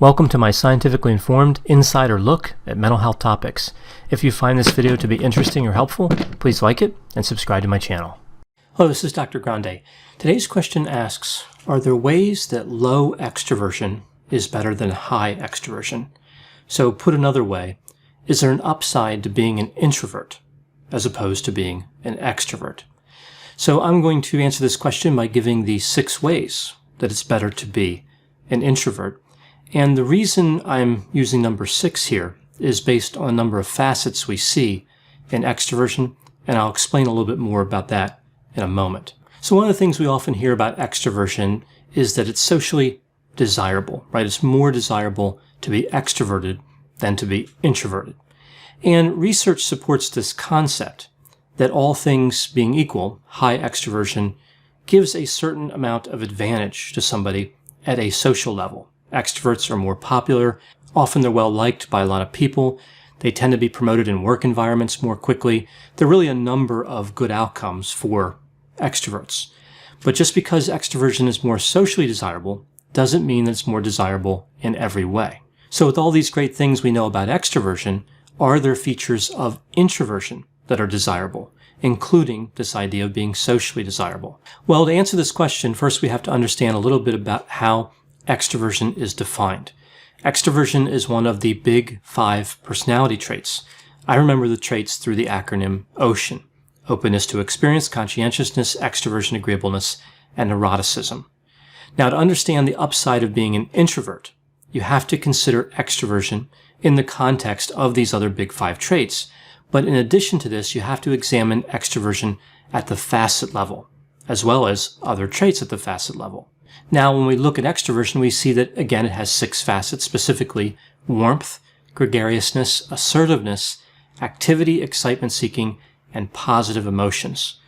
Welcome to my scientifically informed insider look at mental health topics. If you find this video to be interesting or helpful, please like it and subscribe to my channel. Hello, this is Dr. Grande. Today's question asks, are there ways that low extroversion is better than high extroversion? So put another way, is there an upside to being an introvert as opposed to being an extrovert? So I'm going to answer this question by giving the 6 ways that it's better to be an introvert. And the reason I'm using number 6 here is based on a number of facets we see in extroversion, and I'll explain a little bit more about that in a moment. So one of the things we often hear about extroversion is that it's socially desirable, right? It's more desirable to be extroverted than to be introverted. And research supports this concept that all things being equal, high extroversion gives a certain amount of advantage to somebody at a social level. Extroverts are more popular. Often they're well liked by a lot of people. They tend to be promoted in work environments more quickly. There are really a number of good outcomes for extroverts. But just because extroversion is more socially desirable doesn't mean that it's more desirable in every way. So with all these great things we know about extroversion, are there features of introversion that are desirable, including this idea of being socially desirable? Well, to answer this question, first we have to understand a little bit about how extroversion is defined. Extroversion is one of the big 5 personality traits. I remember the traits through the acronym OCEAN: openness to experience, conscientiousness, extroversion, agreeableness, and neuroticism. Now, to understand the upside of being an introvert, you have to consider extroversion in the context of these other big 5 traits. But in addition to this, you have to examine extroversion at the facet level, as well as other traits at the facet level. Now, when we look at extroversion, we see that, again, it has 6 facets, specifically warmth, gregariousness, assertiveness, activity, excitement seeking, and positive emotions.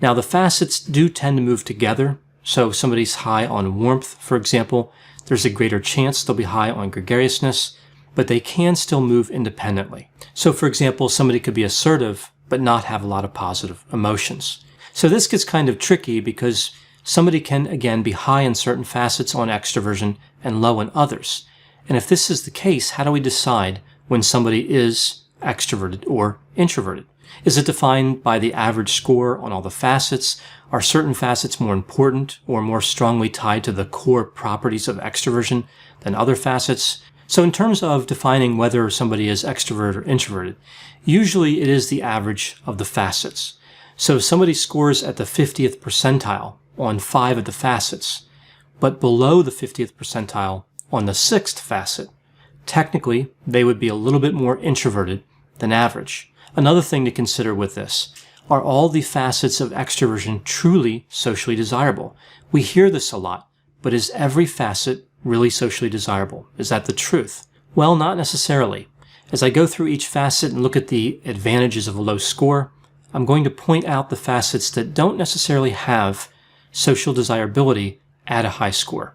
Now, the facets do tend to move together. So if somebody's high on warmth, for example, there's a greater chance they'll be high on gregariousness, but they can still move independently. So for example, somebody could be assertive, but not have a lot of positive emotions. So this gets kind of tricky because somebody can, again, be high in certain facets on extroversion and low in others. And if this is the case, how do we decide when somebody is extroverted or introverted? Is it defined by the average score on all the facets? Are certain facets more important or more strongly tied to the core properties of extroversion than other facets? So in terms of defining whether somebody is extroverted or introverted, usually it is the average of the facets. So if somebody scores at the 50th percentile on 5 of the facets, but below the 50th percentile on the 6th facet, technically they would be a little bit more introverted than average. Another thing to consider with this, are all the facets of extroversion truly socially desirable? We hear this a lot, but is every facet really socially desirable? Is that the truth? Well, not necessarily. As I go through each facet and look at the advantages of a low score, I'm going to point out the facets that don't necessarily have social desirability at a high score.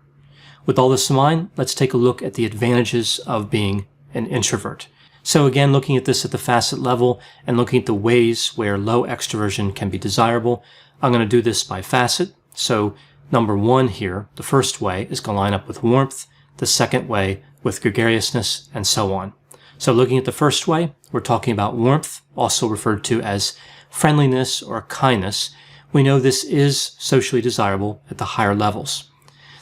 With all this in mind, let's take a look at the advantages of being an introvert. So again, looking at this at the facet level and looking at the ways where low extroversion can be desirable, I'm going to do this by facet. So number 1 here, the first way, is going to line up with warmth, the second way with gregariousness, and so on. So looking at the first way, we're talking about warmth, also referred to as friendliness or kindness. We know this is socially desirable at the higher levels.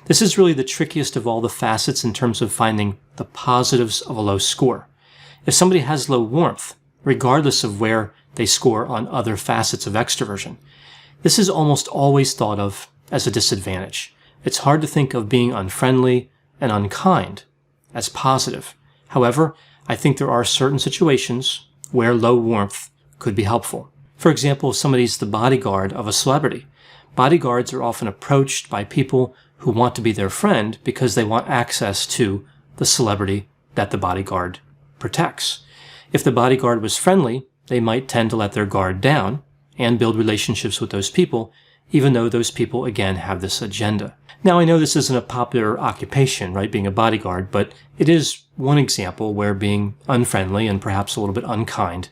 This is really the trickiest of all the facets in terms of finding the positives of a low score. If somebody has low warmth, regardless of where they score on other facets of extroversion, this is almost always thought of as a disadvantage. It's hard to think of being unfriendly and unkind as positive. However, I think there are certain situations where low warmth could be helpful. For example, if somebody's the bodyguard of a celebrity, bodyguards are often approached by people who want to be their friend because they want access to the celebrity that the bodyguard protects. If the bodyguard was friendly, they might tend to let their guard down and build relationships with those people, even though those people, again, have this agenda. Now, I know this isn't a popular occupation, right, being a bodyguard, but it is one example where being unfriendly and perhaps a little bit unkind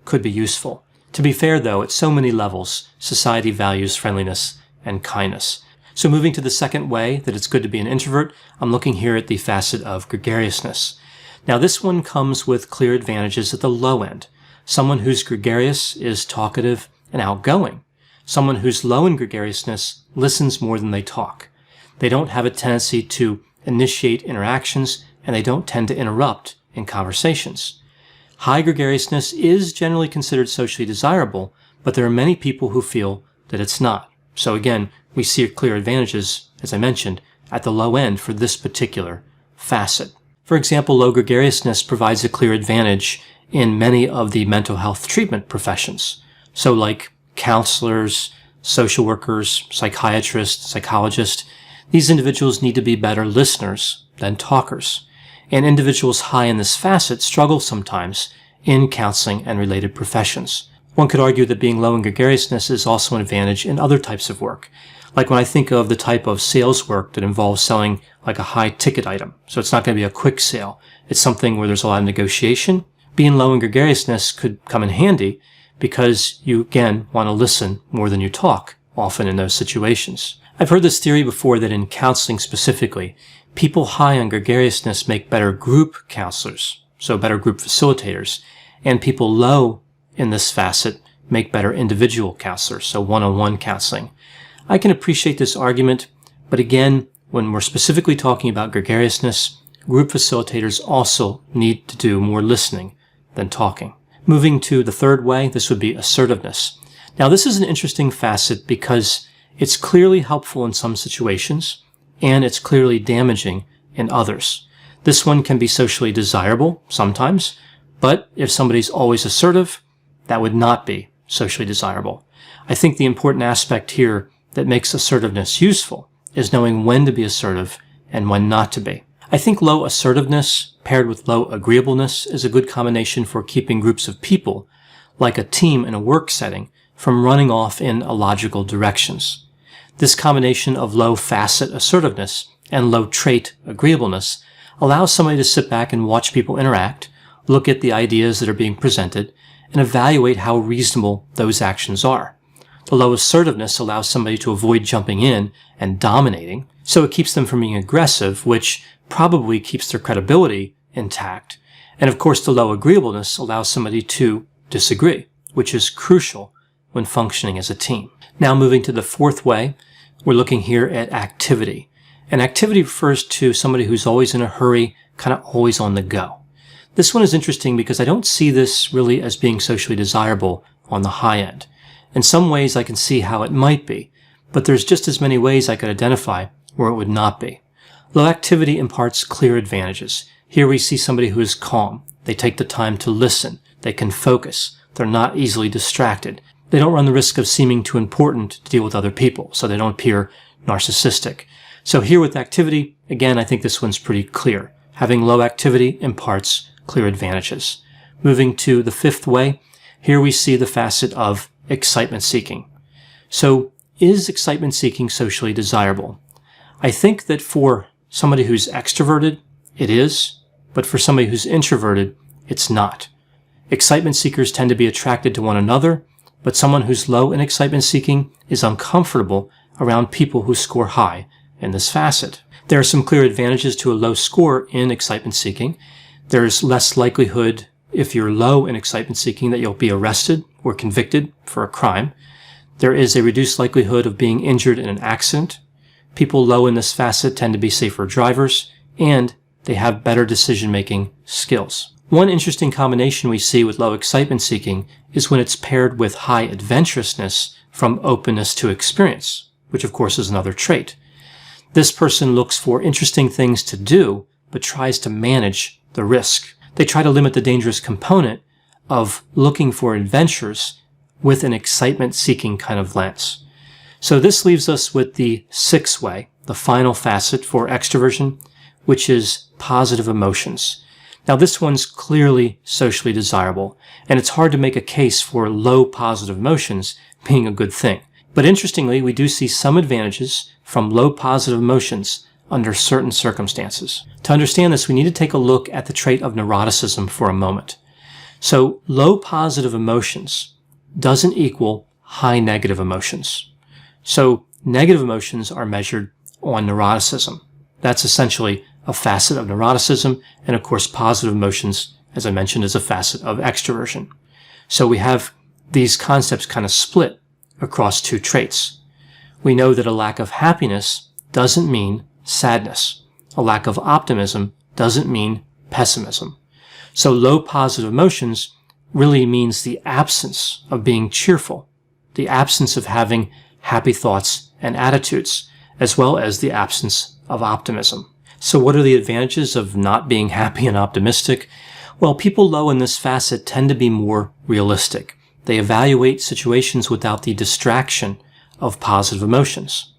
could be useful. To be fair, though, at so many levels, society values friendliness and kindness. So moving to the second way that it's good to be an introvert, I'm looking here at the facet of gregariousness. Now this one comes with clear advantages at the low end. Someone who's gregarious is talkative and outgoing. Someone who's low in gregariousness listens more than they talk. They don't have a tendency to initiate interactions, and they don't tend to interrupt in conversations. High gregariousness is generally considered socially desirable, but there are many people who feel that it's not. So again, we see clear advantages, as I mentioned, at the low end for this particular facet. For example, low gregariousness provides a clear advantage in many of the mental health treatment professions. So like counselors, social workers, psychiatrists, psychologists, these individuals need to be better listeners than talkers. And individuals high in this facet struggle sometimes in counseling and related professions. One could argue that being low in gregariousness is also an advantage in other types of work. Like when I think of the type of sales work that involves selling like a high ticket item. So it's not going to be a quick sale. It's something where there's a lot of negotiation. Being low in gregariousness could come in handy because you, again, want to listen more than you talk often in those situations. I've heard this theory before that in counseling specifically, people high on gregariousness make better group counselors, so better group facilitators, and people low in this facet make better individual counselors, so one-on-one counseling. I can appreciate this argument, but again, when we're specifically talking about gregariousness, group facilitators also need to do more listening than talking. Moving to the third way, this would be assertiveness. Now, this is an interesting facet because it's clearly helpful in some situations, and it's clearly damaging in others. This one can be socially desirable sometimes, but if somebody's always assertive, that would not be socially desirable. I think the important aspect here that makes assertiveness useful is knowing when to be assertive and when not to be. I think low assertiveness paired with low agreeableness is a good combination for keeping groups of people, like a team in a work setting, from running off in illogical directions. This combination of low facet assertiveness and low trait agreeableness allows somebody to sit back and watch people interact, look at the ideas that are being presented, and evaluate how reasonable those actions are. The low assertiveness allows somebody to avoid jumping in and dominating, so it keeps them from being aggressive, which probably keeps their credibility intact. And of course, the low agreeableness allows somebody to disagree, which is crucial when functioning as a team. Now moving to the fourth way, we're looking here at activity. And activity refers to somebody who's always in a hurry, kind of always on the go. This one is interesting because I don't see this really as being socially desirable on the high end. In some ways I can see how it might be, but there's just as many ways I could identify where it would not be. Low activity imparts clear advantages. Here we see somebody who is calm. They take the time to listen. They can focus. They're not easily distracted. They don't run the risk of seeming too important to deal with other people, so they don't appear narcissistic. So here with activity, again, I think this one's pretty clear. Having low activity imparts clear advantages. Moving to the fifth way, here we see the facet of excitement seeking. So is excitement seeking socially desirable? I think that for somebody who's extroverted, it is, but for somebody who's introverted, it's not. Excitement seekers tend to be attracted to one another, but someone who's low in excitement seeking is uncomfortable around people who score high in this facet. There are some clear advantages to a low score in excitement seeking. There's less likelihood, if you're low in excitement seeking, that you'll be arrested or convicted for a crime. There is a reduced likelihood of being injured in an accident. People low in this facet tend to be safer drivers, and they have better decision-making skills. One interesting combination we see with low excitement seeking is when it's paired with high adventurousness from openness to experience, which of course is another trait. This person looks for interesting things to do, but tries to manage the risk. They try to limit the dangerous component of looking for adventures with an excitement-seeking kind of lens. So this leaves us with the sixth way, the final facet for extroversion, which is positive emotions. Now this one's clearly socially desirable, and it's hard to make a case for low positive emotions being a good thing. But interestingly, we do see some advantages from low positive emotions under certain circumstances. To understand this, we need to take a look at the trait of neuroticism for a moment. So low positive emotions doesn't equal high negative emotions. So negative emotions are measured on neuroticism. That's essentially a facet of neuroticism, and of course positive emotions, as I mentioned, is a facet of extroversion. So we have these concepts kind of split across two traits. We know that a lack of happiness doesn't mean sadness. A lack of optimism doesn't mean pessimism. So low positive emotions really means the absence of being cheerful, the absence of having happy thoughts and attitudes, as well as the absence of optimism. So what are the advantages of not being happy and optimistic? Well, people low in this facet tend to be more realistic. They evaluate situations without the distraction of positive emotions.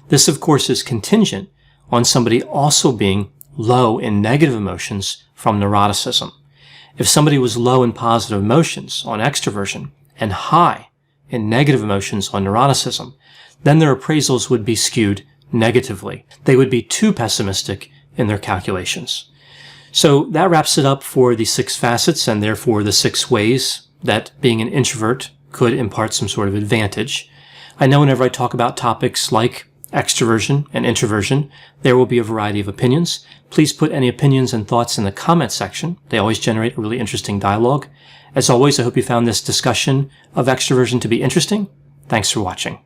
This, of course, is contingent on somebody also being low in negative emotions from neuroticism. If somebody was low in positive emotions on extroversion and high in negative emotions on neuroticism, then their appraisals would be skewed negatively. They would be too pessimistic in their calculations. So that wraps it up for the 6 facets and therefore the 6 ways that being an introvert could impart some sort of advantage. I know whenever I talk about topics like extroversion and introversion, there will be a variety of opinions. Please put any opinions and thoughts in the comment section. They always generate a really interesting dialogue. As always, I hope you found this discussion of extroversion to be interesting. Thanks for watching.